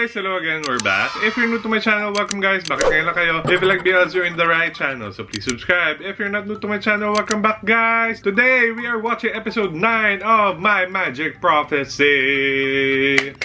guys, hello again, we're back. If you're new to my channel, welcome guys. Bakit ngayon lang kayo? If you like BLs, you're in the right channel, so please subscribe. If you're not new to my channel, welcome back guys. Today, we are watching episode 9 of My Magic Prophecy.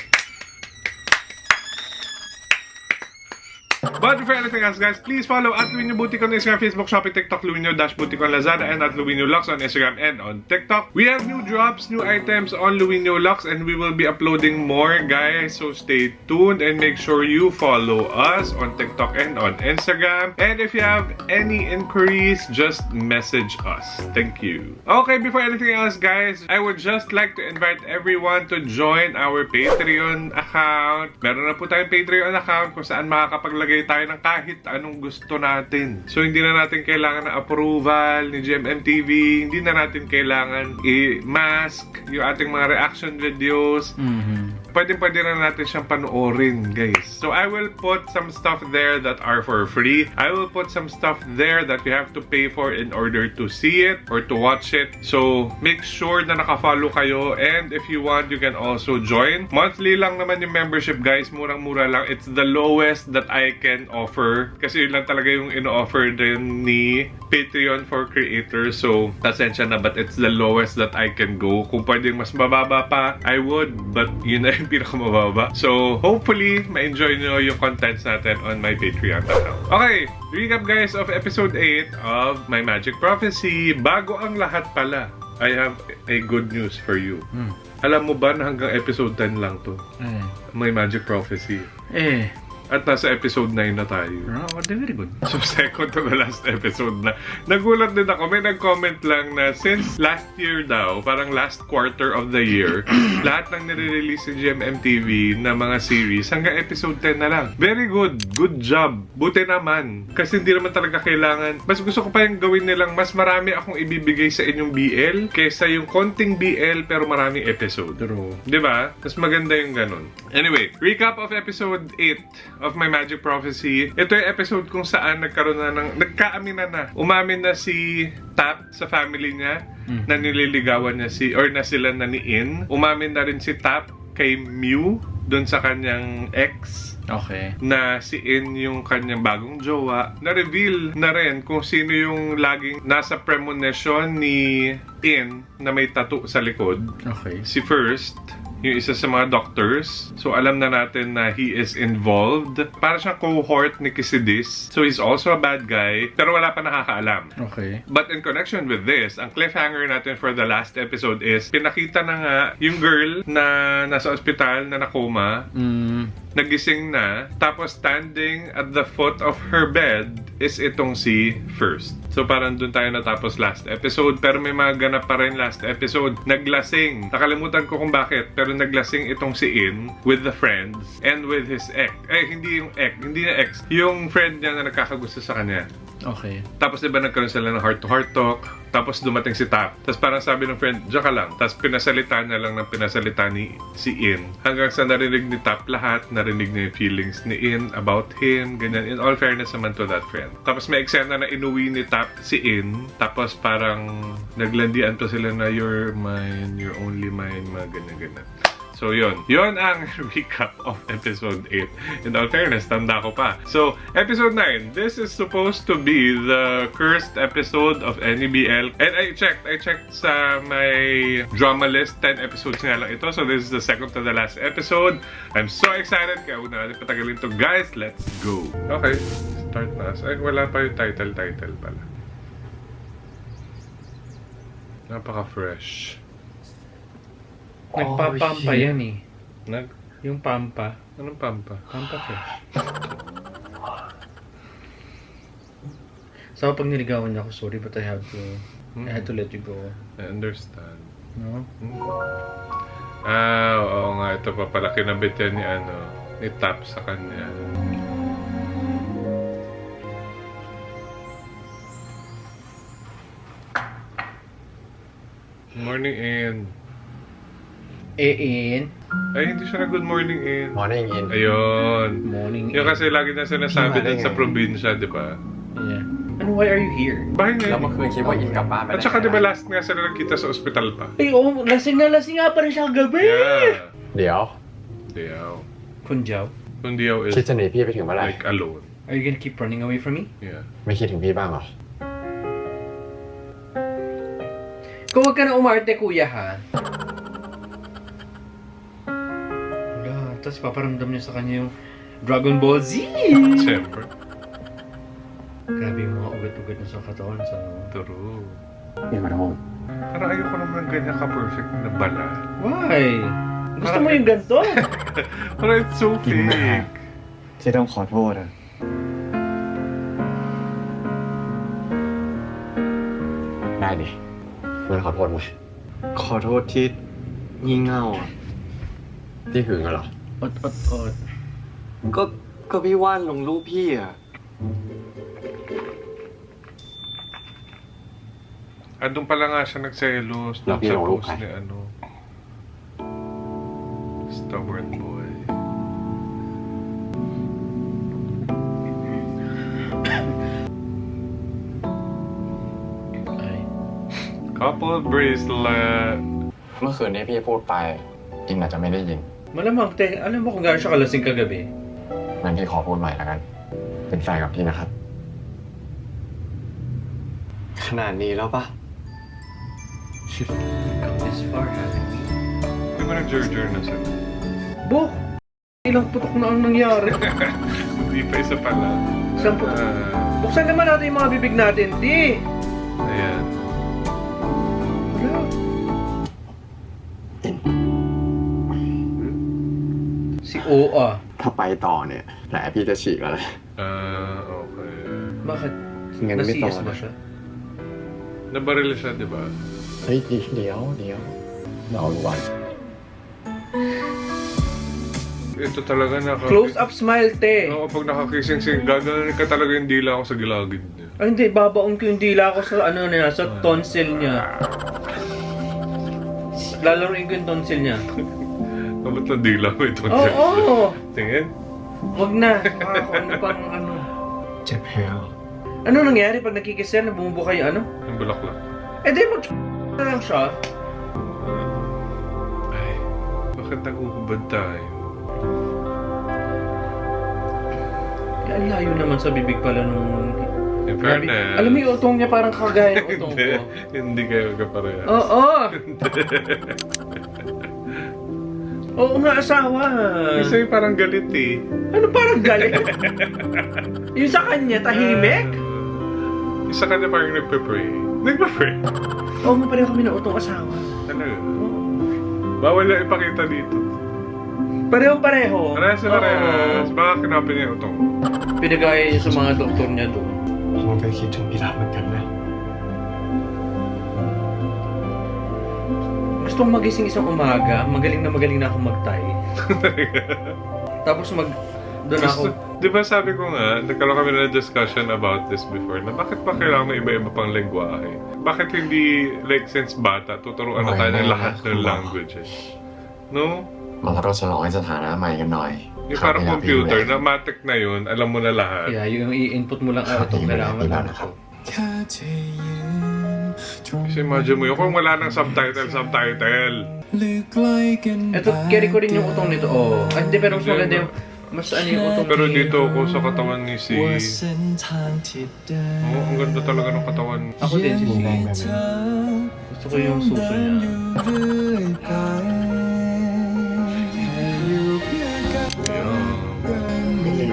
But before anything else guys, please follow at Luwinyo Boutique on Instagram, Facebook, Shopee, TikTok, Luwinyo-Boutique on Lazada, and at Luwinyo Lux on Instagram and on TikTok. We have new drops, new items on Luwinyo Lux, and we will be uploading more guys, so stay tuned and make sure you follow us on TikTok and on Instagram. And if you have any inquiries, just message us. Thank you. Okay, before anything else guys, I would just like to invite everyone to join our Patreon account. Meron na po tayong Patreon account kung saan makakapaglagay tayo ng kahit anong gusto natin. So, hindi na natin kailangan ng approval ni GMMTV. Hindi na natin kailangan i-mask yung ating mga reaction videos. Pwede na natin siyang panoorin, guys. So, I will put some stuff there that are for free. I will put some stuff there that you have to pay for in order to see it or to watch it. So, make sure na nakafollow kayo. And if you want, you can also join. Monthly lang naman yung membership, guys. Murang-mura lang. It's the lowest that I can offer. Kasi yun lang talaga yung ino-offer din ni Patreon for creators. So, pasensya na, but it's the lowest that I can go. Kung pwedeng mas mababa pa, I would. But yun na yung pinakamababa. So, hopefully, ma-enjoy nyo yung contents natin on my Patreon account. Okay, recap guys of episode 8 of My Magic Prophecy. Bago ang lahat pala, I have a good news for you. Alam mo ba na hanggang episode 10 lang to? My Magic Prophecy. At nasa episode 9 na tayo. Oh, very good. So, second to the last episode na. Nagulat din ako. May nag-comment lang na since last year daw, parang last quarter of the year, lahat ng nire-release ni GMMTV na mga series, hanggang episode 10 na lang. Very good. Good job. Buti naman. Kasi hindi naman talaga kailangan. Mas gusto ko pa yung gawin nilang mas marami akong ibibigay sa inyong BL kaysa yung konting BL pero maraming episode. True. Diba? Mas maganda yung ganun. Anyway, recap of episode 8 of My Magic Prophecy. Ito yung episode kung saan nagkaroon na nagkaaminan na. Umamin na si Tap sa family niya na nililigawan niya na sila na ni In. Umamin na rin si Tap kay Mew doon sa kanyang ex. Okay. Na si In yung kanyang bagong jowa. Na-reveal na rin kung sino yung laging nasa premonition ni In na may tattoo sa likod. Okay. Si First, yung isa sa mga doctors. So, alam na natin na he is involved. Para siyang cohort ni Kisidis. So, he's also a bad guy. Pero wala pa nakakaalam. Okay. But in connection with this, ang cliffhanger natin for the last episode is, pinakita na nga yung girl na nasa ospital na nakoma. Nagising na. Tapos, standing at the foot of her bed is itong si First. So, parang dun tayo natapos last episode. Pero may mga ganap pa rin last episode. Naglasing. Nakalimutan ko kung bakit. Pero naglasing itong si In with the friends and with his ex. Hindi yung ex. Hindi na ex. Yung friend niya na nagkakagusto sa kanya. Okay. Tapos diba nagkaroon sila ng heart-to-heart talk. Tapos dumating si Tap. Tapos parang sabi ng friend, diyan ka lang. Tapos pinasalita niya lang ng pinasalita ni si In. Hanggang sa narinig ni Tap lahat. Narinig niya yung feelings ni In about him. Ganyan. In all fairness naman to that friend. Tapos may eksena na inuwi ni Tap si In. Tapos parang naglandian pa sila na you're mine, you're only mine, mga ganyan-ganyan. So, yun. Yun ang recap of episode 8. In all fairness, tanda ko pa. So, episode 9. This is supposed to be the cursed episode of NBL. And I checked sa my drama list. 10 episodes nga lang ito. So, this is the second to the last episode. I'm so excited. Kaya huwag na natin patagalin to. Guys, let's go. Okay. Start na. Ay, wala pa yung title pala. Napaka-fresh. Nagpapampa yan eh. Yung pampa? Anong pampa? Pampa fresh. So, pag niligawan niya ako, sorry, but I had to let you go. I understand. No? Oo nga. Ito pa pala kinabit yan ni Tap sa kanya. Morning, In. In? Ay, hindi siya na good morning, In. Morning, In. Ayun. Morning, Yung kasi lagi na sinasabi din sa probinsya, di ba? Yeah. And why are you here? Bahay na แล้วเมื่อคืนคิดว่าอินกลับบ้านไป At saka di ba last nga sila nagkita sa ospital pa? Ay, lasing nga pa rin siya kagabi! Yeah. เดี๋ยว Diyaw. Kunjaw? คนเดียว is คิดจะหนีพี่ไปถึงเมื่อไหร่ like alone Are you gonna keep running away from me? yeah ไม่คิดถึงพี่บ้างเหรอ Kung wag ka na umarte, kuya, ha? Wala, tapos paparamdam niya sa kanya yung Dragon Ball Z! siyempre Grabe yung mga ugat-ugat na sa katawan sa... true พี่ขอโทษ parang ayoko naman ng ganyan ka-perfect na bala Why? Gusto mo yung ganito? parang it's so กินมา fake ที่ต้องขอโทษอ่ะ ได้ดิมันขอโทษไหม ขอโทษที่งี่เง่าอ่ะ ที่หึงอะเหรอ Ot-ot-ot. ก็พี่ว่านลงรูปพี่อ่ะ andun pala nga siya nagselos dun Laki sa ng post lukay. ni ano stubborn boy Ay. couple bracelet เมื่อคืนนี้พี่พูดไปอินอาจจะไม่ได้ยิน Malamang, te, alam mo kung gaano siya kalasing kagabi? งั้นพี่ขอพูดใหม่แล้วกัน เป็นแฟนกับพี่นะครับ ขนาดนี้แล้วปะ Come this far, haven't you? di ba nag-jur-jur na sila Bok! Ilang putok na ang nangyari. hindi pa isa pala Isang putok. Buksan naman natin yung mga bibig natin, ti! ayan Wala. Si Oa. ถ้าไปต่อเนี่ยแผลพี่จะฉีกแล้วนะ okay Bakit? งั้นไม่ต่อ Nasiyas ba นะ siya? nabaril siya di ba เฮ้ยเดี๋ยวเรารู้วัน ito talaga Close up smile, te! Oo, pag nakakising-sing, gaganin ka talaga yung dila ako sa gilagid niya. Ay, hindi. Babaon ko yung dila ko sa ano niya, sa tonsil niya. Lalaroin ko yung tonsil niya. Dapat na dila mo ito. Oo! Tingin? Wag na. Ano pang ano. เจ็บแผล Ano nangyari pag nakikis yan, bumubuka yung ano? Yung bulaklak. Eh di mag na lang siya. Ay, bakit nag-uubad tayo? Eh, ang layo naman sa bibig pala nung... In Grabe. fairness. Alam mo yung utong niya parang kagaya ng utong hindi, ko. hindi kayo kaparehas. Oo! Oo nga, asawa. Isa yung parang galit eh. Ano parang galit? Yung sa kanya, tahimik? Isa ka na parang nagpe-pray. Nagpe-pray? Oo nga, pareho kami ng utong asawa. Talaga? Oo. Bawal na ipakita dito. Pareho-pareho. Parehas na parehas. Oo. Baka kinapin niya utong. Pinagaya niya sa mga doktor niya doon. ผมก็คิดถึงพี่รักเหมือนกันนะ Gustong magising isang umaga, magaling na ako mag-Thai. Tapos doon ako. Di ba sabi ko nga, nagkaroon kami na discussion about this before, na bakit pa kailangan may iba-iba pang lengguwahe? Bakit hindi, like, since bata, tuturuan na tayo ng lahat ng languages? No? มาขอโทษฉลองให้สถานะใหม่กันหน่อย Yung parang computer, na matic na yun, alam mo na lahat. Kaya yung i-input mo lang ito, kailangan mo lang ito. Kasi imagine mo yun, kung wala ng subtitle. Ito, carry ko rin yung utong nito. Oh. Ay, hindi, pero mas maganda yung, mas ano yung utong Pero ni- dito ako sa katawan ni si... Oo, ang ganda talaga ng katawan. Ako din, si Hindi lang Si. ganun. Gusto ko yung suso niya.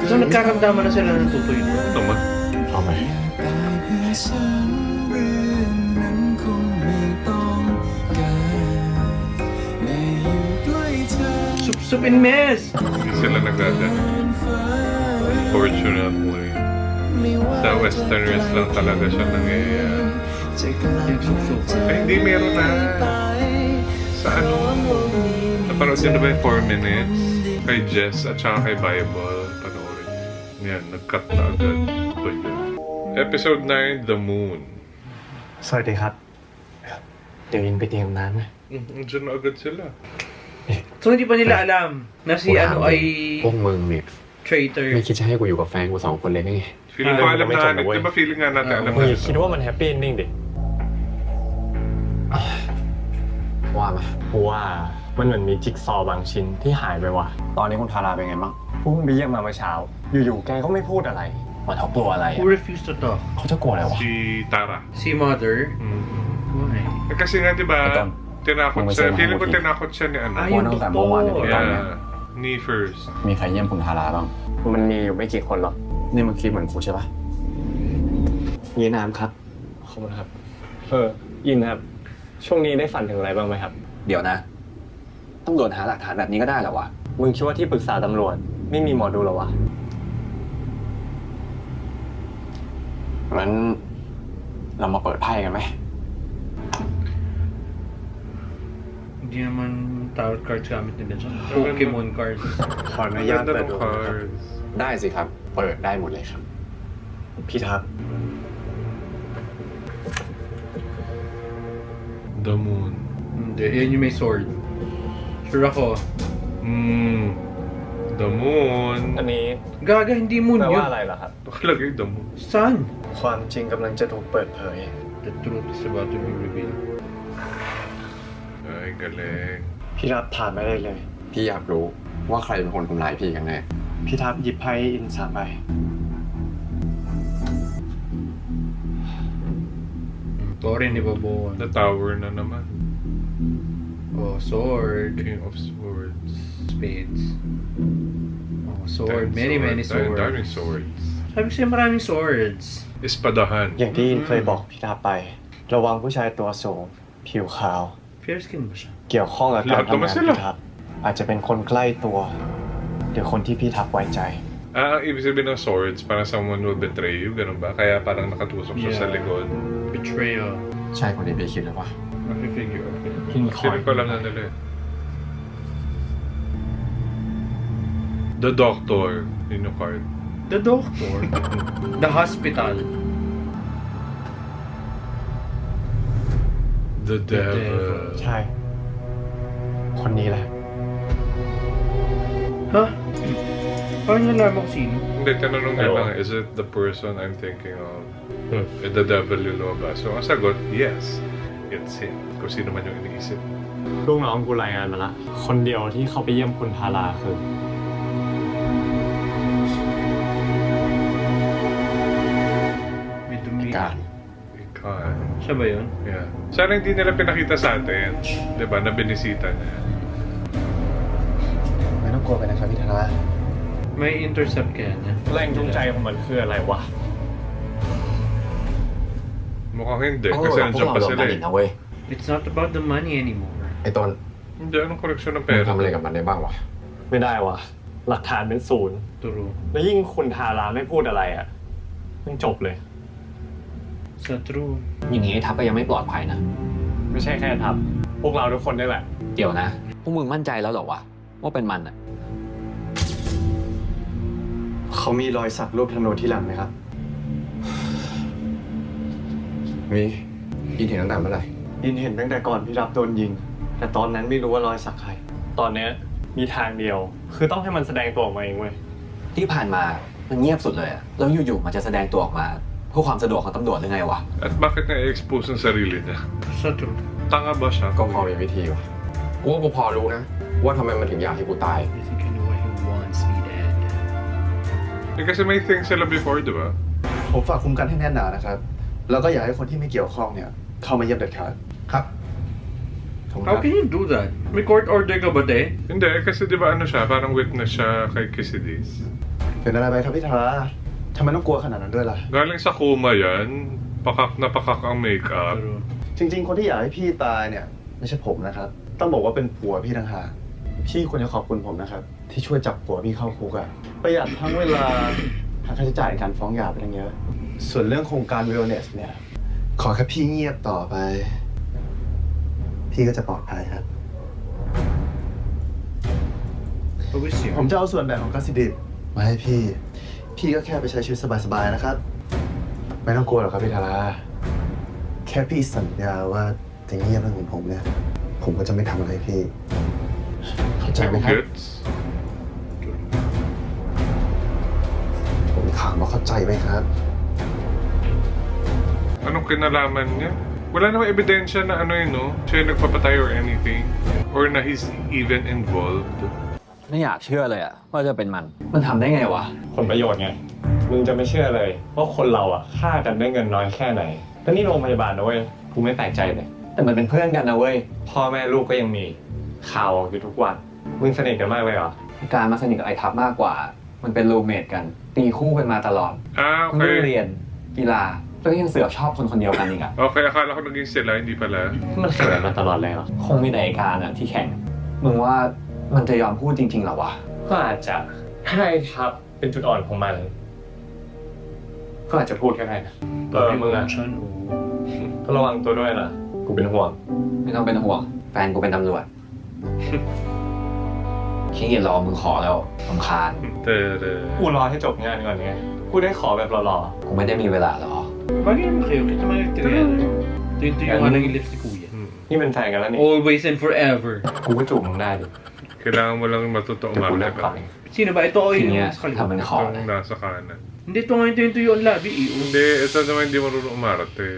So, nagkaramdaman na sila ng tutoy. Naman. เอาไหม Sup-supin, miss! Hindi sila nagdadala. Unfortunately. Sa westerners lang talaga siya nangyayari. Yung sup-sup. Ay, hindi meron na. Sa ano? Napanood yun na ba yung 4 minutes? Kay Jess at saka kay Bible. Panoorin. Yan, nag-cut na agad. Ba yun? Episode 9, The Moon. สวัสดีครับ เดี๋ยวยินไปเตรียมน้ำนะ Diyan na agad sila. So, hindi pa nila alam na si ano ay พวกมึงเนี่ย traitor. ไม่คิดจะให้กูอยู่กับแฟนกู2 คนเลยได้ไง Feeling ko alam na, di ba feeling nga natin alam มึง na. อย่าคิดว่ามันแฮปปี้เอนดิ้งดิ ว่ามา กูว่ามึ มันเหมือนมีจิ๊กซอว์บางชิ้นที่หายไปว่ะ ตอนนี้คุณทาราเป็นไงบ้าง เพิ่งไปเยี่ยมมาเมื่อเช้า อยู่ๆแกก็ไม่พูดอะไร มันเขากลัวอะไร Who refused to talk? เขาจะกลัวอะไรวะ Si Tara. Si mother? Mm. Why? Eh, kasi nga, di ba, Ito. tinakot Kung siya. may Feeling ko sinabi. tinakot siya ni ano. Ay, Kung yung ano ang tama mo, doktor. ano, Yeah. Ni first. มีใครเยี่ยมคุณทาราบ้าง มันมีอยู่ไม่กี่คนหรอก นี่มันคิดเหมือนกูใช่ปะ ยีน้ำครับ ขอบคุณครับ ยินครับ ช่วงนี้ได้ฝันถึงอะไรบ้างไหมครับ เดี๋ยวนะตำรวจหาหลักฐานแบบนี้ก็ได้เหรอวะ มึงคิดว่าที่ปรึกษาตำรวจ ไม่มีหมอดูเหรอวะ งั้นเรามาเปิดไพ่กันไหม Hindi naman tarot cards gamit nila dyan. Pokemon cards. ขออนุญาต Ganda เปิด ng ดูนะครับ cards. ได้สิครับ เปิดได้หมดเลยครับ พี่ทัก The moon. Hindi, yan yung may sword. Sure ako. The moon. อันนี้ Gaga, hindi moon แปลว่า yun. อะไรล่ะครับ Nakalagay the moon. Sun. ความจริงกำลังจะถูกเปิดเผย The truth is about to be revealed. Ay, galing. พี่รับถามไม่ได้เลย พี่อยากรู้ว่าใครเป็นคนทำร้ายพี่กันแน่ พี่ทับหยิบไพ่อินสามใบ Tore ni Babon. The tower na naman. Oh, sword. King of swords. Spades. Oh, sword. Ten Many, many swords. Ay, daming swords. swords. Sabi ko sa'yo, maraming swords. Espadahan. อย่างที่อินเคยบอกพี่ทับไป ระวังผู้ชายตัวสูง ผิวขาว Fair skin ba siya? เกี่ยวข้องกับการ หลับตัว ทำ มาง าน สิล่ะ พี่ทับ อาจจะเป็นคนใกล้ตัว หรือคนที่พี่ทับไว้ใจ Ang ibig sabihin ng swords, parang someone will betray you, ganun ba? Kaya parang nakatusok siya sa likod. Betrayal. ใช่คนที่พี่คิดหรือเปล่า Maki-figure. Okay. Feeling ko alam na nila eh. The Doctor. Yun yung card. The doctor. The hospital. The Devil. ใช่ คนนี้แหละ Ha? Paano nalaman kung sino? Hindi, tinanong niya Ewan. lang, is it the person I'm thinking of? The Devil yung lumabas. So, ang sagot, yes. It's him. Kung sino man yung iniisip. ลูกน้องกูรายงานมาละ คนเดียวที่เข้าไปเยี่ยมคุณทาราคือ May dumi. การ Ikaw. Siya ba yun? Yeah. Sana hindi nila pinakita sa atin. Diba? Na binisita niya. ไม่ต้องกลัวไปนะครับพี่ทับ May intercept kaya niya. แรงจูงใจของมันคืออะไรวะ Mukhang hindi. พวก Kasi เรา nandiyan pa รวม sila กัน eh. อีกนะเว้ย It's not about the money anymore. ไอ้ตน Hindi, anong koleksyon ng มึง pera? ทำอะไรกับมันได้บ้างวะ ไม่ได้วะหลักฐานเป็นศูนย์ True. แล้วยิ่งคุณทาราไม่พูดอะไรอ่ะมันจบเลย It's not true. อย่างนี้ไอ้ทัพก็ยังไม่ปลอดภัยนะ ไม่ใช่แค่ทับ พวกเราทุกคนนี่แหละ เดี๋ยวนะ พวกมึงมั่นใจแล้วเหรอวะ ว่าเป็นมันอะ เขามีรอยสักรูปธนูที่หลังไหมครับ มีอินเห็นตั้งแต่เมื่อไหร่ อินเห็นตั้งแต่ก่อนพี่รับโดนยิง แต่ตอนนั้นไม่รู้ว่ารอยสักใคร ตอนเนี้ยมีทางเดียว คือต้องให้มันแสดงตัวออกมาเองเว้ย ที่ผ่านมามันเงียบสุดเลยอะแล้วอยู่ๆมันจะแสดงตัวออกมาเพื่อความสะดวกของตำรวจหรือไงวะ At bakit na i-expose ang sarili niya? It's not true. Tanga ba siya? ก็พอมีวิธีวะกูว่ากูพอรู้นะ ว่าทำไมมันถึงอยากให้กูตาย I think I know why he wants me dead. Eh, kasi may things sila before, di ba? ผมฝากคุมกันให้แน่นหนานะครับ แล้วก็อยากให้คนที่ไม่เกี่ยวข้องเนี่ย เข้ามาเยี่ยมเด็ดขาด ครับขอบคุณค How รับ can you do that? May court order ka ba, te? Hindi, kasi di ba ano siya, parang witness siya kay Kisides. เป็นอะไรไปครับพี่ธาราทำไมต้องกลัวขนาดนั้นด้วยล่ะ Galing sa coma yan, pakak na pakak ang makeup. True. จริง ๆ คนที่อยากให้พี่ตายเนี่ย ไม่ใช่ผมนะครับ ต้องบอกว่าเป็นผัวพี่ต่างหากพี่ควรจะขอบคุณผมนะครับ ที่ช่วยจับผัวพี่เข้าคุกอะประหยัดทั้งเวลาทั้งค่าใช้จ่ายในการฟ้องหย่าไปทั้งเยอะ ส่วนเรื่องโครงการ Wellness เนี่ย ขอแค่พี่เงียบต่อไป พี่ก็จะปลอดภัยครับ Who is ผม you? จะเอาส่วนแบ่งของกัสซิดิตมาให้พี่ พี่ก็แค่ไปใช้ชีวิตสบายๆนะครับ ไม่ต้องกลัวหรอกครับพี่ธาราแค่พี่สัญญาว่าจะเงียบเรื่องของผมเนี่ย ผมก็จะไม่ทำอะไรพี่ เข้าใจไหม Ako ครับ gets? ผมถามว่าเข้าใจไหมครับ Anong kinalaman niya? Wala namang ebidensya na ano yun, no? Siya yung nagpapatay or anything. Or na he's even involved. ไม่อยากเชื่อเลยอะว่าจะเป็นมัน มันทำได้ไงวะ ผลประโยชน์ไง มึงจะไม่เชื่อเลยว่าคนเราอ่ะฆ่ากันด้วยเงินน้อยแค่ไหนแต่นี่โรงพยาบาลนะเว้ย กูไม่แปลกใจเลย แต่มันเป็นเพื่อนกันนะเว้ย พ่อแม่ลูกก็ยังมีข่าวออกอยู่ทุกวัน มึงสนิทกันมากเลยเหรอ การมาสนิทกับไอ้ทับมากกว่า มันเป็นรูมเมทกัน ตีคู่กันมาตลอด Okay. เรื่องเรียน กีฬาแล้วก็ยังเสือกชอบคนคนเดียวกันอีกอะ Okay, akala ko naging sila, hindi pala. มันแข่งกันมาตลอดเลยเหรอ คงมีแต่ไอ้การอะที่แข่ง มึงว่ามันจะยอมพูดจริงๆเหรอวะ ก็อาจจะให้ทับเป็นจุดอ่อนของมัน ก็อาจจะพูดก็ได้นะมึงอ่ะ ฉันโอ้ ก็ระวังตัวด้วยนะ กูเป็นห่วง ไม่ต้องเป็นห่วง แฟนกูเป็นตำรวจ ขี้เกียจรอมึงขอแล้วรำคาญ กูรอให้จบงานก่อนไง กูได้ขอแบบรอ กูไม่ได้มีเวลาหรอ Bagay naman kayo, kita mga together. Ito yung ano yung lips ni Kuya. ๆนี่เป็นแฟนกันแล้วนี่ Always and forever. กูก็จูบมึงได้ดิ Kailangan mo lang matuto แต่กูเลิก umarte ก่อน ka. Sino ba? Ito o ที yun เนี้ย yung sa ทำเป็น kaliwa. ขอ Itong เลย nasa kanan. Hindi, ito nga ito yung labi eh. Hindi, ito naman hindi marunong umarte.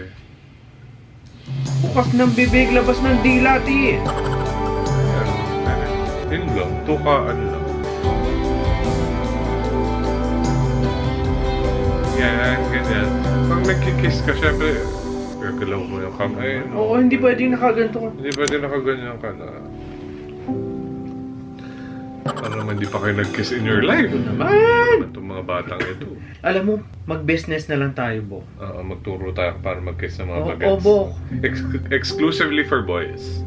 Bukas ng bibig, labas ng dila, ti. Yun lang, tukaan lang. Yan, ganyan. Pag nagkikiss ka, syempre, gagalaw mo yung kamay. Oo, hindi pwedeng nakaganto ka. Hindi pwede nakaganyan ka na. Ano naman di pa kayo nag-kiss in your life? Naman! Itong mga batang ito. Alam mo, mag-business na lang tayo, Bo. Magturo tayo para mag-kiss sa mga Oo, bagets. Bo. Exclusively for boys.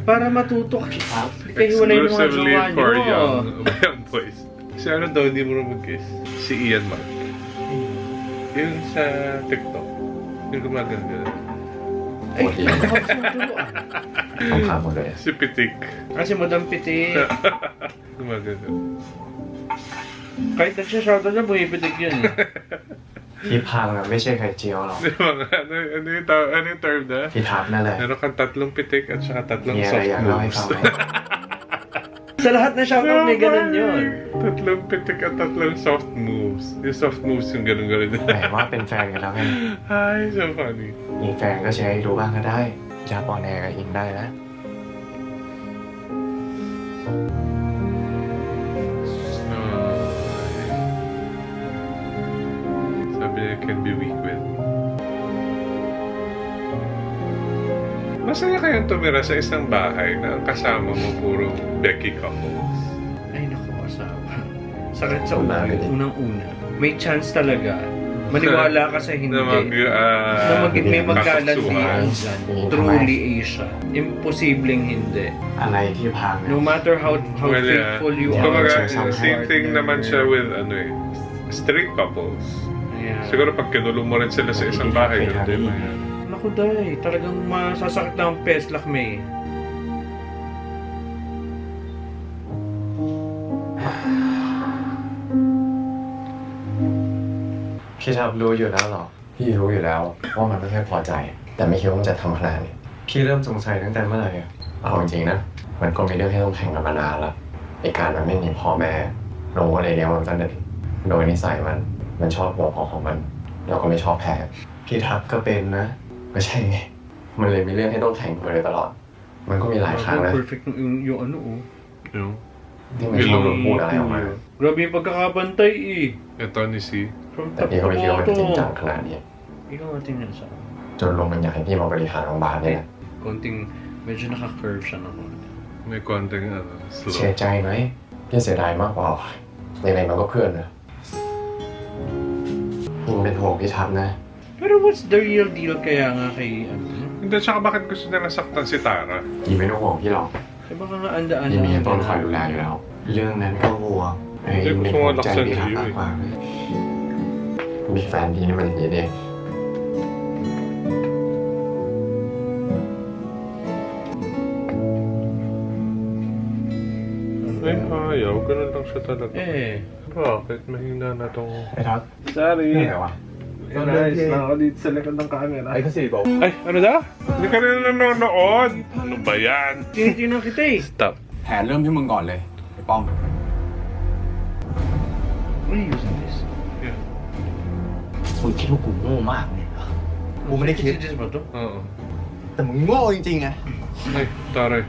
Para matuto ka. Kayo wala yung mga Exclusively jowa for nyo. young boys. Si ano daw hindi mo rin mag-kiss? Si Ian Mark. Yun sa TikTok. Yung gumaganda. Ay, Hindi. nakapasutulo ah. Ang kamoเลย Si Pitik. Kasi Madam Piti, Gumaganda. kahit nagsya-shoutout na, bumipitig yun eh. พี่พังอะไม่ใช่ไข่เจียวหรอก Di ba nga? Ano yung term na? พี่ทับนั่นแหละ Meron kang tatlong pitik at saka tatlong มีอะไร soft อยากเล่าให้ moves. ฟังไหม Sa lahat na shoutout may ganun yun. Tatlong pitik at tatlong soft moves. Yung soft moves yung ganun-ganun. ไหนว่าเป็นแฟนกันแล้วไง Ay, so funny. มีแฟนก็แชร์ให้รู้บ้างก็ได้อย่าปอนแอร์กับอิงได้นะ Sabi niya, can be weak with. Masaya kayang tumira sa isang bahay na ang kasama mo puro Becky couples. Ay naku, asawa. Sakit sa ulo, unang-una. May chance talaga. Maniwala ka sa hindi. Na May magkalandian kapaksuhan. dyan. Truly Asia. Imposibleng hindi. อะไรที่พัง No อะ matter how Well, yeah. faithful you Kumbaga, are. same thing naman siya with ano eh, straight couples. Yeah. Siguro pag kinulong mo rin sila sa isang bahay, ganun din mo yan. Naku, day. Talagang masasakit na ang peslak, May. พี่ทับรู้อยู่แล้วเหรอ พี่รู้อยู่แล้วว่ามันไม่ค่อยพอใจ แต่ไม่คิดว่ามันจะทำขนาดนี้พี่เริ่มสงสัยตั้งแต่เมื่อไหร่อะเอาจริงๆนะ มันก็มีเรื่องที่ต้องแข่งกันมานานแล้วไอ้การมันไม่มีพ่อแม่โนก็เลยเลี้ยงมันตั้งแต่เด็กโดยนิสัยมันชอบหัวของมันเราก็ไม่ชอบแพ้พี่ทับก็เป็นนะไม่ใช่ไงมันเลยมีเรื่องให้ต้องแข่งกันเลยตลอด มันก็มีหลายครั้งนะ Perfect yung ano, oh. Yung, ที่มันชอบหลุดพูดอะไรออกมา Grabe yung pagkakabantay eh. ito ni si. From แต่ top พี่ to ก็ไม่คิดว่ามันจะจริงจัง bottom. ขนาดนี้ Ikaw nga tingnan sa จนลงมันอยากให้พี่มาบริหารโรงพยาบาลเนี่ยนะ konting medyo naka-curve siya na konti. May konting ano, เสีย slow. ใจไหมพี่เสียดายมากกว่าในๆมันก็เพื่อนนะยิ่งเป็นห่วงพี่ทับนะ Pero what's the real deal kaya nga kay ano? Hindi, tsaka bakit gusto nila saktan si Tara? พี่ไม่ต้องห่วงพี่หรอก Kaya baka nga andaan พี่มี na ต้นคอยดูแลอยู่แล้ว เรื่องนั้นก็ห่วงไอ้ยิ่งเป็นห่วงใจพี่ทับมากกว่ามีแฟนพี่นี่มันอย่างนี้เอง Ay, ayaw. Ganun lang siya talaga. Eh, Bakit? Mahina na tong... ไอ้ทับ Sorry. นี่ไงวะ Guys, lang ako dito sa likod ng camera. Ay kasi ikaw Ay, ano daw? Hindi ka rin nanonood. Ano ba yan? tinitingnan kita eh. Stop. แผนเริ่มที่มึงก่อนเลยไอ้ป้อม What are you using this? มึงคิดว่ากูโง่มากเนี่ยกูไม่ได้คิด This ba to? Oo. แต่มึงโง่จริงๆไง Ay, taray.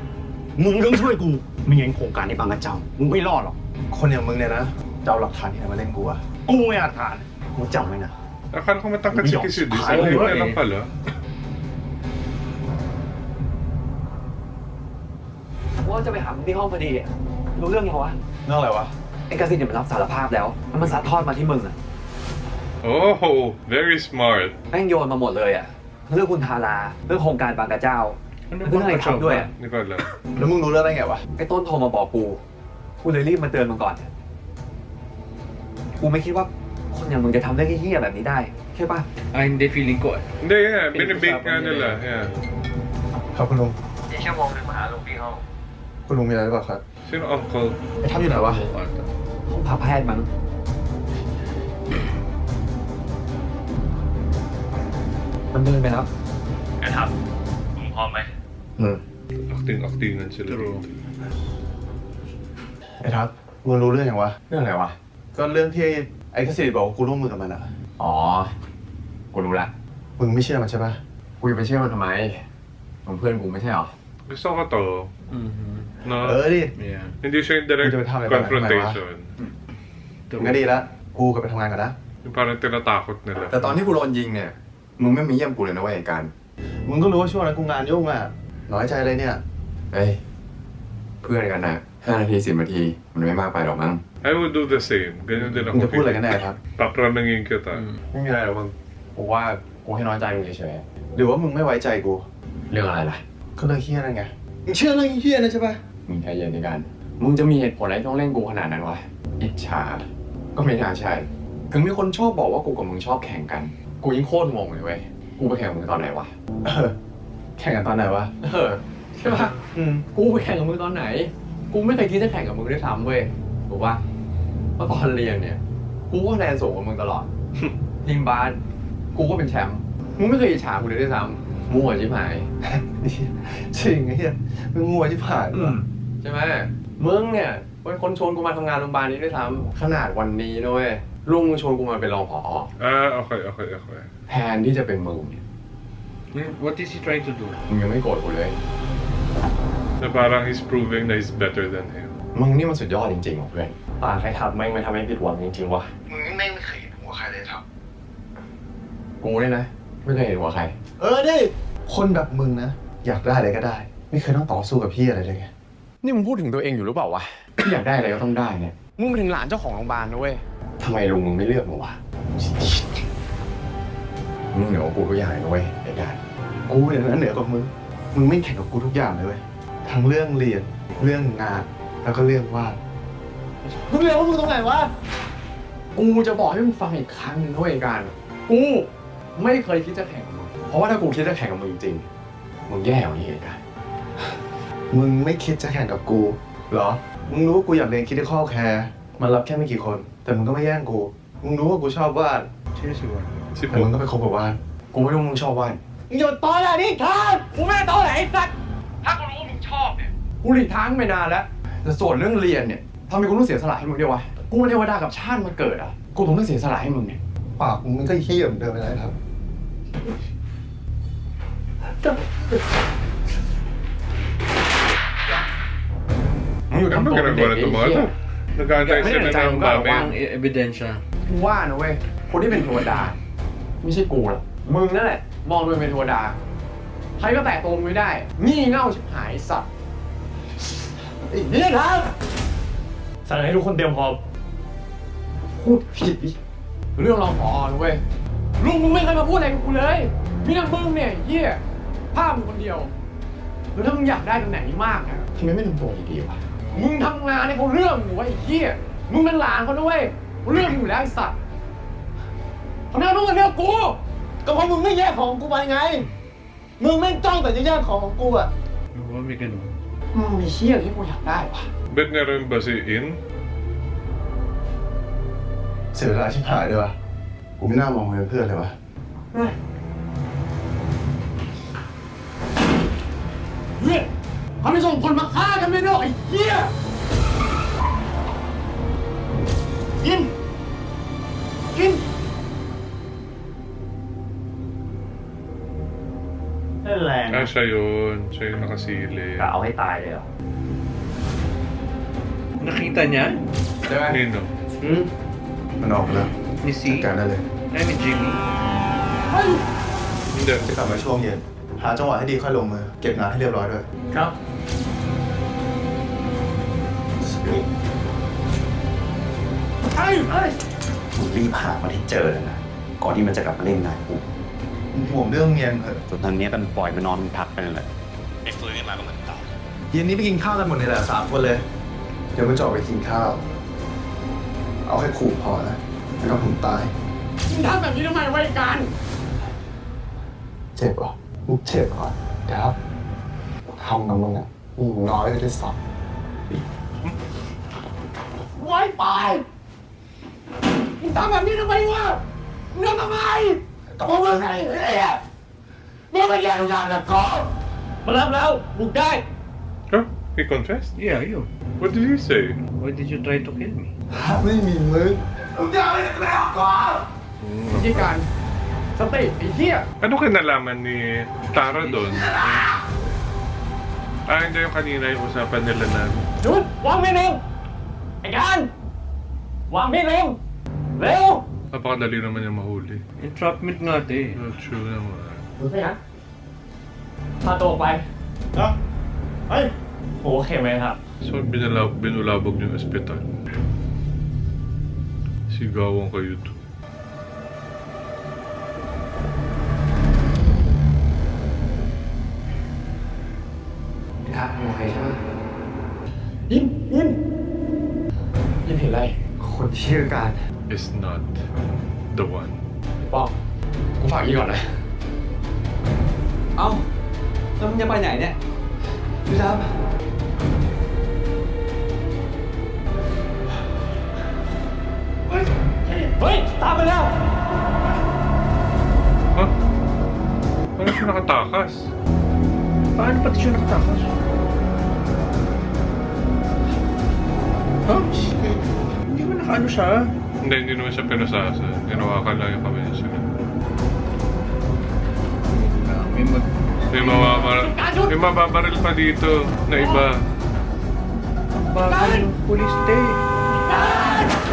มึงต้องช่วยกู ไม่งั้นโครงการในบางกระเจ้า มึงไม่รอดหรอก คนอย่างมึงเนี่ยนะจะเอาหลักฐานที่ไหนมาเล่นกูอะกูไม่หลักฐานมึงจำไว้นะ Akala ko matangkad si Yok. Kisid. Ayaw Sabi mo ko eh. lang pala. ว่าจะไปหามึงที่ห้องพอดีอะรู้เรื่องยังวะ เรื่องอะไรวะ ไอ้กสินเนี่ยมันรับสารภาพแล้วแล้วมันซัดทอดมาที่มึงอะ Oh, very smart. แม่งโยนมาหมดเลยอะเรื่องคุณทาราเรื่องโครงการบางกระเจ้าเรื่องอะไรทำด้วยอะ Hindi ko alam. แล้วมึงรู้เรื่องได้ไงวะ ไอ้ต้นโทรมาบอกกูเลยรีบมาเตือนมึงก่อน กูไม่คิดว่าคนอย่างมึงจะทำเรื่องเหี้ยๆแบบนี้ได้ใช่ปะ Hindi, feeling ko. Hindi, yeah. Binibake nga nila. Yeah. ครับคุณลุง อีกชั่วโมงนึงมาหาลุงที่ห้อง คุณลุงมีอะไรหรือเปล่าครับ Sino uncle? ไอ้ทับอยู่ไหนวะ ห้องพักแพทย์มั้งมันเดินไปแล้ว อืม Acting-actingan sila. True. ไอ้ทับมึงรู้เรื่องยังวะ เรื่องอะไรวะ ก็เรื่องที่ไอ้กสิทธิ์บอกว่ากูร่วมมือกับมันอะ อ๋อ กูรู้ละ มึงไม่เชื่อมันใช่ปะ กูจะไปเชื่อมันทำไมมันเพื่อนกูไม่ใช่หรอ Gusto ko to. Mm-hmm. No? ดิ Yeah. Hindi siya yung direct Hindi ba tama ba? confrontation. งั้นดีละ กูกลับไปทำงานก่อนนะ Yung parang tinatakot nila. แต่ตอนที่กูโดนยิงเนี่ย มึงไม่มาเยี่ยมกูเลยนะเว้ยไอ้การ มึงก็รู้ว่าช่วงนั้นกูงานยุ่งอะน้อยใจเลยเนี่ย เฮ้ย เพื่อนกันนะ5 นาที 10 นาที มันไม่มากไปหรอกมั้ง I would do the same. Ganyan din มึง ako. จะพูดอะไรกันแน่ครับ Papranangin kita. ไม่มีอะไรหรอกมึง กูว่ากูให้น้อยใจมึงเฉย หรือว่ามึงไม่ไว้ใจกู ๆเรื่องอะไรล่ะ ก็เรื่องเฮี้ยนั่นไง มึงเชื่อเรื่องเฮี้ยนะใช่ปะ มึงใจเย็นในการ มึงจะมีเหตุผลอะไรต้องเล่นกูขนาดนั้นวะ อิจฉา ก็ไม่น่าใช่ ถึงมีคนชอบบอกว่ากูกับมึงชอบแข่งกัน กูยิ่งโคตรงงเลยเว้ย กูไปแข่งกับมึงตอนไหนวะ แข่งกันตอนไหนวะ ใช่ปะ อืม กูไปแข่งกับมึงตอนไหน กูไม่เคยคิดจะแข่งกับมึงด้วยซ้ำเว้ย ถูกปะเพราะตอนเรียนเนี่ย กูก็คะแนนสูงกว่ามึงตลอด ทีมบาสกูก็เป็นแชมป์ มึงไม่เคยอิจฉากูเลยด้วยซ้ำมั่วชิบหาย จริงไอ้เหี้ยมึงงัวที่ผ่านวะ ใช่ไหมมึงเนี่ยเป็นคนชวนกูมาทำงานโรงพยาบาลนี้ด้วยซ้ำขนาดวันนี้นะเว้ยลุงมึงชวนกูมาเป็นรองผอ Ah, okay. แทนที่จะเป็นมึงเนี่ย What is he trying to do? มึงยังไม่โกรธกูเลย Na parang he's proving that he's better than him. มึงนี่มันสุดยอดจริงๆว่ะเพื่อนปากใครทำแม่งไม่ทำให้ผิดหวังจริงๆว่ะ มึงแม่งไม่เคยเห็นหัวใครเลยครับ กูเนี่ยนะ ไม่เคยเห็นหัวใคร ดิคนแบบมึงนะ อยากได้อะไรก็ได้ ไม่เคยต้องต่อสู้กับพี่อะไรเลยไง นี่มึงพูดถึงตัวเองอยู่หรือเปล่าวะ อยากได้อะไรก็ต้องได้เนี่ย มึงเป็นถึงหลานเจ้าของโรงพยาบาลนะเว้ยทำไมลุงมึงไม่เลือกมึงวะ มึงเหนือกว่ากูทุกอย่างเลยนะเว้ยไอ้การ กูเนี่ยนะเหนือกว่ามึง มึงไม่แข่งกับกูทุกอย่างเลยเว้ย ทั้งเรื่องเรียน เรื่องงาน แล้วก็เรื่องวาด มึงเรียกว่ามึงตรงไหนวะ กูจะบอกให้มึงฟังอีกครั้งหนึงนะเว้ยไอ้การ กูไม่เคยคิดจะแข่งกับมึง เพราะว่าถ้ากูคิดจะแข่งกับมึงจริงๆมึงแย่กว่านี้ไอ้การ มึงไม่คิดจะแข่งกับกูเหรอ มึงรู้ว่ากูอยากเรียน critical care มันรับแค่ไม่กี่คน แต่มึงก็ไม่แย่งกู มึงรู้ว่ากูชอบวาด Seriously, what? Si แต่มึง Po. ก็ไปคบกับวาด กูไม่รู้มึงชอบว่า หยุดตอนไหนนี่ครับ กูไม่ได้ตอแหลไอ้สัตว์ถ้ากูรู้ว่ามึงชอบเนี่ย กูหลีกทางไปนานแล้ว แต่ส่วนเรื่องเรียนเนี่ยทำไมกูต้องเสียสละให้มึงด้วยวะ กูเป็นเทวดากับชาติมาเกิดอ่ะ กูต้องเสียสละให้มึงเนี่ย ปากมึงมันก็เหี้ยเหมือนเดิมไปเลยครับ มึงอยู่ Ano ทำ ba ตัวเป็นเด็ก ginagawa ไอ้ nito เหี้ย mga? Nag-aantay May sila nagtayo ng ka, dami. Ang ebidensya. กูว่านะเว้ย คนที่เป็นเทวดา ไม่ใช่กูหรอกมึงนั่นแหละ มองตัวเองเป็นเทวดา ใครก็แตะตัวมึงไม่ได้ งี่เง่าชิบหายไอ้สัตว์ไอ้เนี่ยครับ สั่งให้ทุกคนเตรียมพร้อม พูดผิดอีกเรื่องรองผอนะเว้ยลุงมึงไม่เคยมาพูดอะไรกับกูเลยมีแต่มึงเนี่ยเหี้ยภาพมึงคนเดียวแล้วถ้ามึงอยากได้ตำแหน่งนี้มากนะทำไมไม่ทำตัวดีๆวะมึงทำงานให้เขาเรื่องอยู่วะไอ้เหี้ยมึงเป็นหลานเขาด้วยเขาเรื่องมึงอยู่แล้วไอ้สัตว์ทำไมมึงมาเลือกกู ก็เพราะมึงไม่แยกของกูไปไง มึงไม่จ้องแต่จะแยกของกูอะ What we can do? มึงมีเหี้ยที่กูอยากได้วะ Bet na rin ba si In? เสียเวลาชิบหายเลยวะกูไม่น่ามองมึงเป็นเพื่อนเลยวะ เฮ้ยทำไมส่งคนมาฆ่ากันไม่ได้ไอ้เหี้ยกินเล่นแรง Siya yun. Siya yung nakasili. Kaเอาให้ตายเลยเหรอ Nakita niya? ใช่ไหม Nino. มันออกแล้ว Ni จั C? ดการได้เลย Ay, ni Jimmy. Hindi. จะกลับมาช่วงเย็น หาจังหวะให้ดีค่อยลงมือ เก็บงานให้เรียบร้อยด้วย ครับ มึงรีบหามันให้เจอเลยนะ ก่อนที่มันจะกลับมาเล่นงานกู มึงห่วงเรื่องเมียมึงเหรอ ส่วนทางเนี้ยกันปล่อยมันนอนพักไปนั่นแหละไอ้ฟื้นขึ้นมาก็เหมือนตาย เย็นนี้ไปกินข้าวกันหมดเลยแหละ3 คนเลย เดี๋ยวมันจะออกไปกินข้าว เอาแค่ขู่พอนะไม่ต้องผมตาย มึงทำแบบนี้ทำไมไว้กัน เจ็บเหรอมึงเจ็บก่อนเดี๋ยวทำกับมึงอ่ะมึงน้อยไปด้วยซ้ ไว้ไปมึงทำแบบนี้ทำไมวะมึงทำทำไมตัวมึงไงเนี่ยมึงเป็นแรงงานกับกูมารับแล้วบุกได้ Oh, he confessed? Yeah, you. What did he say? Why did you try to kill me? ำไม่มีมึงมึงจะเอาไปแล้วก่อน วิธีการสติไอ้เหี้ย Ano kinalaman ni Tara doon? Hindi yung kanina yung usapan nila na หยุดวางมีดเร็วไอ้การวางมีดเร็วเร็ว napakadali naman yung mahuli. Entrapment nga, eh. Not true naman. ดูสิฮะพาตัวออกไป เฮ้ยโอเคไหมครับ So, binulabog yung ospital. Sigawan kayo to. ครับโอเคใช่ไหมยินเห็นอะไร คนชื่อการ Is not the one. ป้องกูฝากยี่ก่อนนะ เอ้าแล้วมึงจะไปไหนเนี่ยพี่ดำ เฮ้ย ตามไปแล้ว Huh? Paano siya nakatakas? Paano pati siya nakatakas? Huh? Hindi ba nakaano siya? Hindi naman siya pinasasa. Ginawakan lang yung kamay niya sila. May mababaril pa dito na iba. Ang bagal ng pulis, te.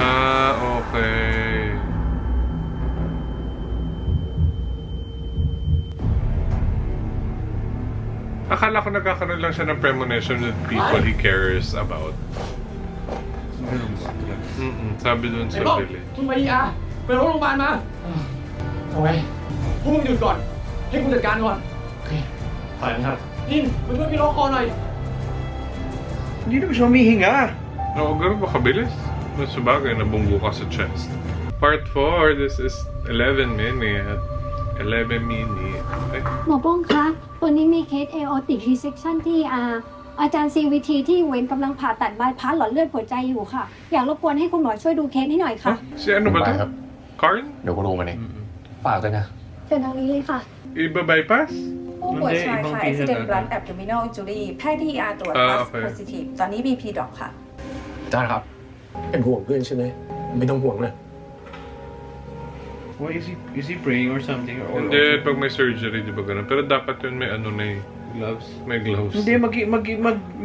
Ah, okay. Akala ko nagkakaroon lang siya ng premonition with people he cares about. Ganun ba talaga? Sabi dun ไอ้ sa ป้อง village. มึงไปER ไปโรงพยาบาลมาโอเคพวกมึงหยุดก่อน ให้กูจัดการก่อน โอเค ไปนะครับ ยินมึงช่วยพี่ล็อกคอหน่อย Hindi naman siya humihinga. Oo, ganun ba kabilis? Sabagay, nabunggo ka sa chest. Part 4, this is 11 minute. 11 minute. Eh, หมอป้องคะ วันนี้มีเคส aortic dissection ที่อาจารย์ CVT ที่เว้นกำลังผ่าตัดบายพาสหลอดเลือดหัวใจอยู่ค่ะ อยากรบกวนให้คุณหมอช่วยดูเคสให้หน่อยค่ะ si ano ba to? Karn? เดี๋ยวกูลงมาเองฝากด้วยนะ เป็นทางนี้เลยค่ะ Iba bypass? ผู้ป่วยชายค่ะ Hindi, ibang accident pizza blood abdominal injury แพทย์ที่ ER ตรวจ fast okay. positive ตอนนี้ BP drop ค่ะ อาจารย์ครับ เป็นห่วงเพื่อนใช่ไหม ไม่ต้องห่วงเลย Why is he praying or something? Or Hindi, pag may surgery, di ba ganun? Pero dapat yun may ano na eh. gloves? May gloves. Hindi,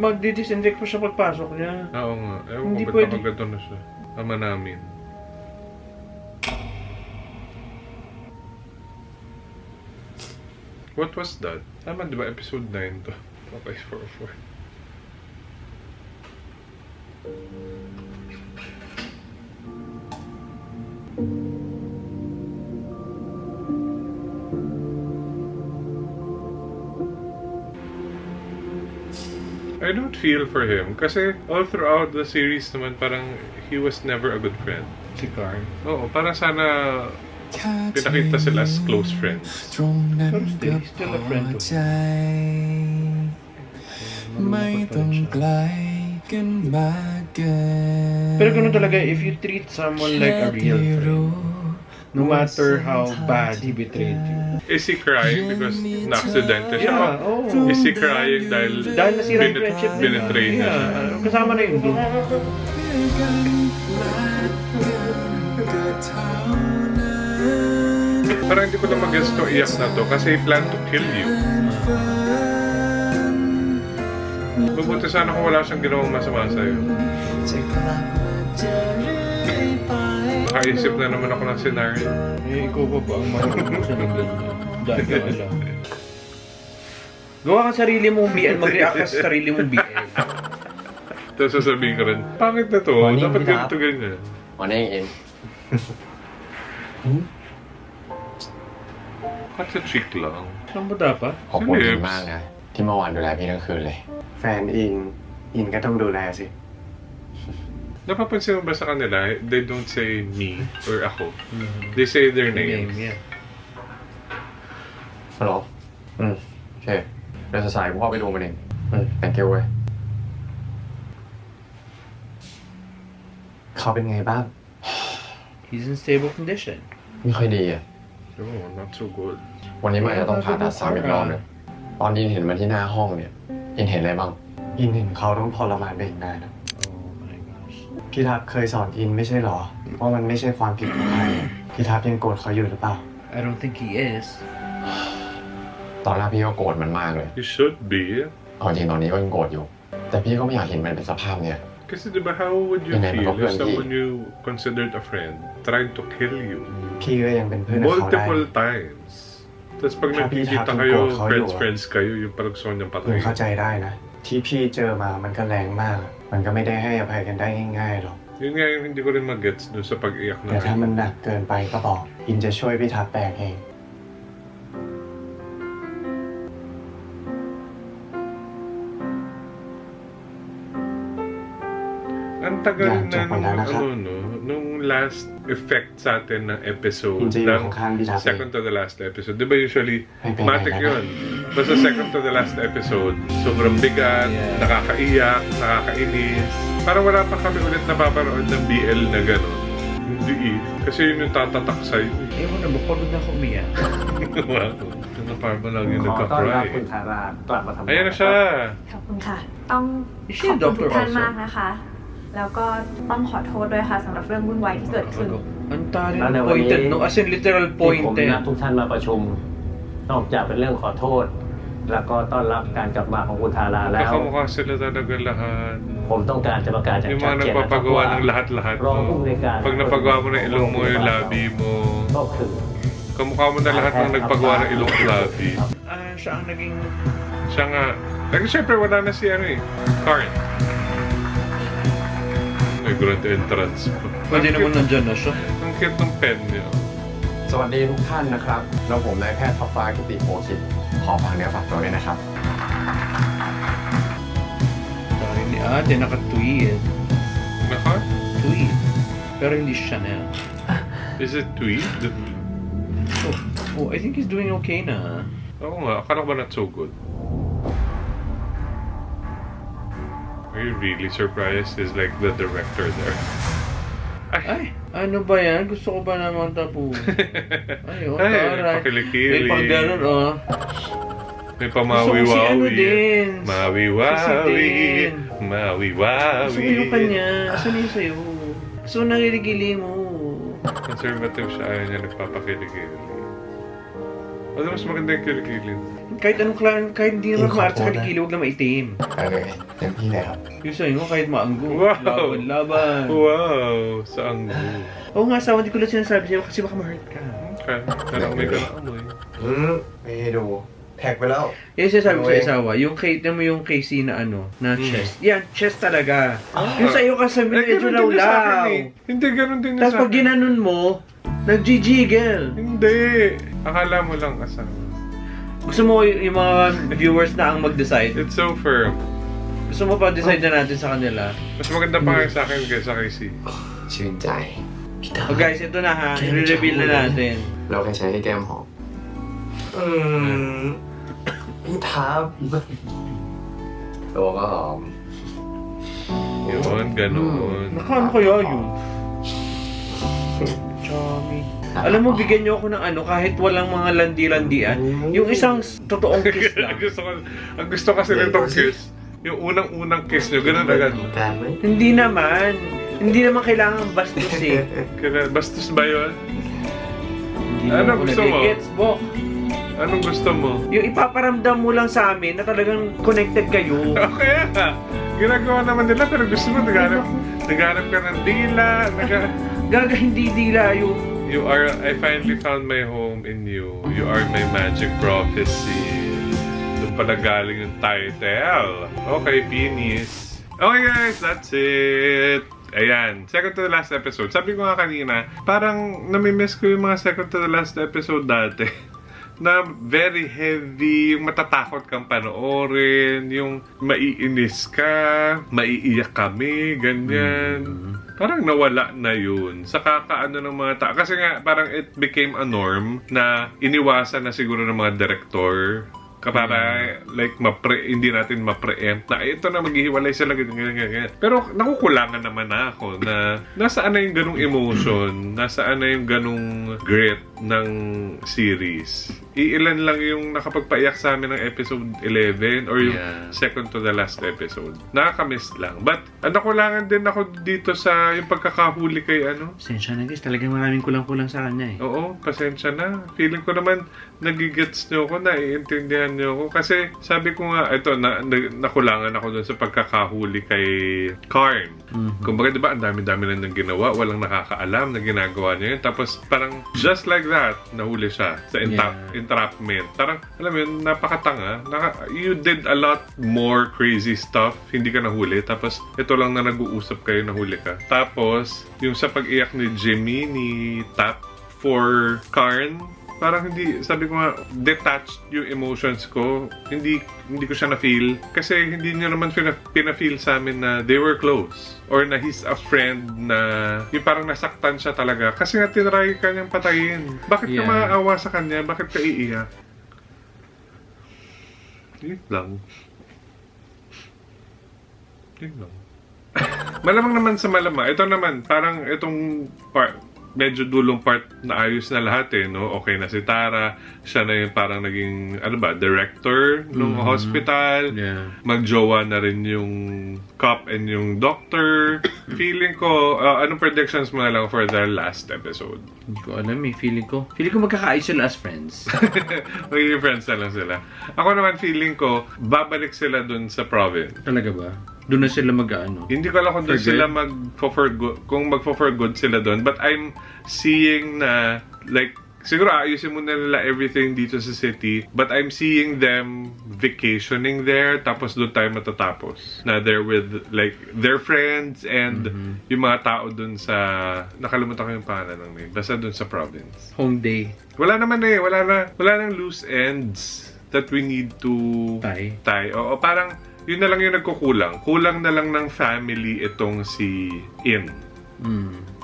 magdi-disinfect pa siya pagpasok niya. Oo nga. Ewan Hindi ko ba't pwede. nakagato na siya. Ama namin. What was that? Tama, di ba? Episode 9 to. Okay, 4. I don't feel for him kasi all throughout the series naman parang he was never a good friend. Si Karn. Oo, parang sana pinakita sila as close friends. Pero still a friend to him. ไม่ต้องไกลกันมากเกิน Pero ganun talaga, if you treat someone like a real friend, no matter how bad he betrayed you. Is he crying because na-aksidente siya? Yeah, oh. Is he crying dahil Nasira yung friendship nila. binetray niya siya? Yeah, kasama na yun doon. Parang hindi ko na mag-guess to iyak na to kasi he planned to kill you. Mabuti sana kung wala siyang ginawang masama sa'yo. Nakaisip na naman ako ng scenario. Eh, ikaw pa ba ang marunong sa ganyan? Dahil ka alam. Gawa ka sarili mong BL, mag-react ka sa sarili mong BL. Tapos sasabihin ko rin, pangit na to, dapat ganito ganyan. Morning, In. Kasi trick lang. Saan ba dapat? ขอบคุณอินมากนะที่เมื่อวานดูแลพี่ทั้งคืนเลย แฟนอินก็ต้องดูแลสิ Napapansin mo ba sa kanila, they don't say me or ako. They say their names. Yeah. ฮัลโหลโอเคเดี๋ยวสายๆกูเข้าไปดูมันเองthank you เว้ยเขาเป็นไงบ้าง He's in stable condition. ไม่ค่อยดีอ่ะ Oh, not so good. วันนี้มันอาจจะต้องผ่าตัดซ้ำอีกรอบนึงตอนอินเห็นมาที่หน้าห้องเนี่ยอินเห็นอะไรบ้างอินเห็นเขาต้องทรมานไปอีกนานนะ Oh my gosh. พี่ทัพเคยสอนอินไม่ใช่หรอว่ามันไม่ใช่ความผิดของใครพี่ทัพยังโกรธเขาอยู่หรือเปล่า I don't think he is. ตอนแรกพี่ก็โกรธมันมากเลย You should be. เอาจริงตอนนี้ก็ยังโกรธอยู่ แต่พี่ก็ไม่อยากเห็นมันเป็นสภาพเนี่ย Kasi diba, how would you Hindi, feel if magpapuan, someone you considered a friend tried to kill you พี่ก็ยังเป็นเพื่อนกับเขาได้ multiple times? Tapos pag Happy nagkikita happy kayo, ko, kayo, friends kayo, yung parang gusto niyang ผม patayin. เข้าใจได้นะ ที่พี่เจอมามันก็แรงมาก มันก็ไม่ได้ให้อภัยกันได้ง่ายๆหรอก Yun nga yung hindi ko rin mag-gets dun sa pag-iyak แต่ถ้า na มันหนักเกินไปก็บอก อินจะช่วยพี่ทัพแบกเอง Ang tagal Yan, na check mo nung, na, naka- nung last effect sa atin ng episode, Hindi ng yung mukhang binati. second to the last episode. Di ba usually, Ay, pinay matik na. yun. Basta second to the last episode, sobrang bigat, Yeah. nakakaiyak, nakakainis. Parang wala pa kami ulit napaparoon ng BL na gano'n. Hindi eh. Kasi yun yung tatatak sa'yo. Ewan na, bukod na ako umiyak. Wow. Ano parang ba lagi ขอต้อนรับ nagka-cry? คุณทารากลับมาทำงาน Ayan na siya. ขอบคุณค่ะ ต้อง Is ข she อ a บคุณทุ doctor กท่าน also? มากนะคะ แล้วก็ต้องขอโทษด้วยค่ะสำหรับเรื่องวุ่นวายที่เกิดขึ้น Ang tali Ano, ng pointed, eh, no? As in literal ที่ผม pointed. นัดทุกท่านมาประชุม นอกจากเป็นเรื่องขอโทษ แล้วก็ต้อนรับการกลับมาของคุณทาราแล้ว Kakamukha sila talaga lahat. ผมต้องการจะประกาศจาก Yung ชัด mga เจนนะครับ nagpapagawa ว่า ng lahat-lahat รอง mo. ผู้อำนวยการ Pag napagawa mo ng ilong mo, yung labi mo. ก็คือ Kamukha mo na lahat ng nagpagawa ng ilong at labi. Ah, siya ang naging... Siya nga. Kasi syempre wala na si ano eh. Karen. May grand entrance pa. Pwede naman nandyan na siya. Ang cute ng pen niya. สวัสดีทุกท่านนะครับ แล้วผมนายแพทย์ท็อปฟ้ากิติโพคิด ขอฝากเนื้อฝากตัวด้วยนะครับ Dahil ni ate naka-tweed. Naka? Tweed. Pero hindi Chanel. Is it tweed? Oh, I think he's doing okay na. Oo nga. Akala ko ba not so good? Are you really surprised? Is like the director there. Ay, ano ba yan? Gusto ko ba naman tapo? Ay, oh, Ay, taray. pakilikili. May pang ganun, oh. May Gusto ko si ano pamawi-wawi. din. Mawi-wawi. Si din. Mawi-wawi. Gusto ko yung kanya. Asan yung sa'yo? Gusto ko nakiligili mo. Conservative siya. Ayaw niya nagpapakiligili. Ano mas maganda yung kilikili? Kahit anong klan, kahit hindi naman Yung maart sa kapoda. kilikili, huwag na maitim. ได้เลยเต็มที่เลยครับ Yung sa'yo, kahit maanggo. Wow. Laban. Wow! Saan mo? Oo nga, asawa, hindi ko lang sinasabi sa'yo kasi baka ma-hurt ka. Okay. Parang may kanaamoy. ไม่ให้ดู แท็กไปแล้ว Yung sinasabi ko sa asawa, yung kay, mo yung KC na ano, na chest. Yan, chest talaga. Yung sa'yo kasi medyo ganun din yung sa akin lawlaw. eh. Hindi, ganun din yung Tapos sa pag akin. ginanon mo, nag-jiggle. Hindi. Akala mo lang asawa. Gusto mo yung mga viewers na ang mag-decide? It's so firm. Gusto mo pa decide na natin sa kanila? Mas maganda pa nga sa akin kaysa kay C. ชื่นใจ พี่ทัพ Oh guys, ito na ha. I-reveal na natin. เราแค่ใช้ให้แก้มหอมพี่ทัพตัวก็หอม Yun, ganun. Nakano kaya yun? Chami. Alam mo, bigyan niyo ako ng ano, kahit walang mga landi-landian. Yung isang totoong kiss lang. Ang gusto kasi nitong kiss, yung unang-unang kiss nyo, ganun agad. การไหม Hindi naman. Hindi naman kailangan bastos eh. Bastos ba yun? Hindi Ano naman gusto mo? nagigets, Bok. Anong gusto mo? Yung ipaparamdam mo lang sa amin na talagang connected kayo. Okay, ginagawa naman nila pero gusto mo naghanap ka ng dila. Gaga, hindi dila yung... You are, I finally found my home in you. You are my magic prophecy. Doon pala galing yung title. Okay, penis. Okay guys, that's it. Ayan, second to the last episode. Sabi ko nga kanina, parang namimiss ko yung mga second to the last episode dati. Na very heavy, yung matatakot kang panoorin, yung maiinis ka, maiiyak kami, ganyan. Parang nawala na yun sa kakaano ng mga tao. Kasi nga, parang it became a norm na iniwasan na siguro ng mga director. Para like hindi natin ma-preempt na ito na maghihiwalay sila ganyan. Pero nakukulangan naman na ako na nasaan na yung ganung emotion, nasaan na yung ganung grit ng series. Iilan lang yung nakapagpaiyak sa amin ng episode 11 or yung second to the last episode. Nakakamiss lang. But nakulangan din ako dito sa yung pagkakahuli kay ano. Pasensya na guys, talagang maraming kulang-kulang sa kanya eh. Oo, pasensya na. Feeling ko naman nagigets nyo ako, naiintindihan nyo ako. Kasi sabi ko nga, ito, nakulangan ako dun sa pagkakahuli kay Karn. Kumbaga, di ba, ang dami-dami na nang ginawa, walang nakakaalam na ginagawa niya yun. Tapos, parang, just like that, nahuli siya sa entrapment. Parang, alam mo yun, napakatanga. You did a lot more crazy stuff, hindi ka nahuli. Tapos, ito lang na nag-uusap kayo, nahuli ka. Tapos, yung sa pag-iyak ni Jimmy, ni Tap, for Karn, parang hindi, sabi ko nga, detached yung emotions ko. Hindi ko siya na-feel. Kasi hindi niya naman pina-feel sa amin na they were close. Or na he's a friend na yung parang nasaktan siya talaga. Kasi nga tinry ka niyang patayin. Bakit ka maaawa sa kanya? Bakit ka iiyak? Yun lang. Yun lang. Malamang naman sa malamang. Ito naman, parang itong part, medyo dulong part na ayos na lahat eh, no? Okay na si Tara. Siya na yung parang naging, director ng hospital. Magjowa na rin yung cop and yung doctor. Feeling ko, anong predictions mo na lang for the last episode? Hindi ko alam eh. Feeling ko magkakaayos sila as friends. Magiging friends na lang sila. Ako naman feeling ko, babalik sila dun sa province. Talaga ba? Doon na sila mag-ano? Hindi ko alam kung doon sila mag-for good sila doon. But I'm seeing na, like, siguro ayusin muna nila everything dito sa city. But I'm seeing them vacationing there. Tapos doon tayo matatapos. Na they're with, like, their friends and yung mga tao doon sa, nakalimutan ko yung pangalan ng name. Basta doon sa province. Home day. Wala naman eh. Wala nang loose ends that we need to tie. Oo, parang, yun na lang yung nagkukulang. Kulang na lang ng family itong si In.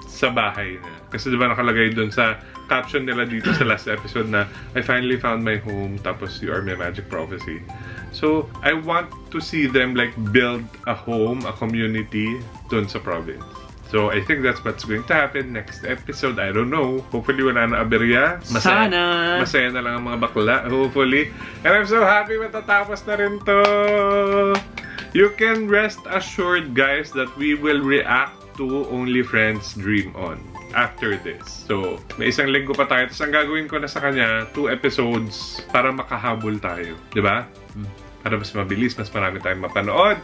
Sa bahay na. Kasi diba nakalagay dun sa caption nila dito sa last episode na I finally found my home, tapos you are my magic prophecy. So, I want to see them like build a home, a community dun sa province. So, I think that's what's going to happen next episode. I don't know. Hopefully, wala na aberya. Sana! Masaya na lang ang mga bakla. Hopefully. And I'm so happy matatapos na rin to. You can rest assured, guys, that we will react to Only Friends Dream On after this. So, may isang linggo pa tayo. Tapos ang gagawin ko na sa kanya, 2 episodes para makahabol tayo. Diba? Para mas mabilis, mas marami tayong mapanood.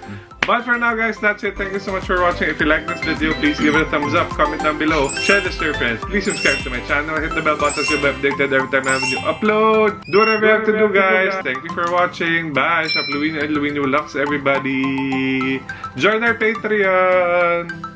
But for now, guys, that's it. Thank you so much for watching. If you like this video, please give it a thumbs up, comment down below, share this to your friends. Please subscribe to my channel, hit the bell button so you'll be updated every time I have a new upload. Do whatever you have to do, guys. Thank you for watching. Bye. Shop Luino and Luino Lux, everybody. Join our Patreon.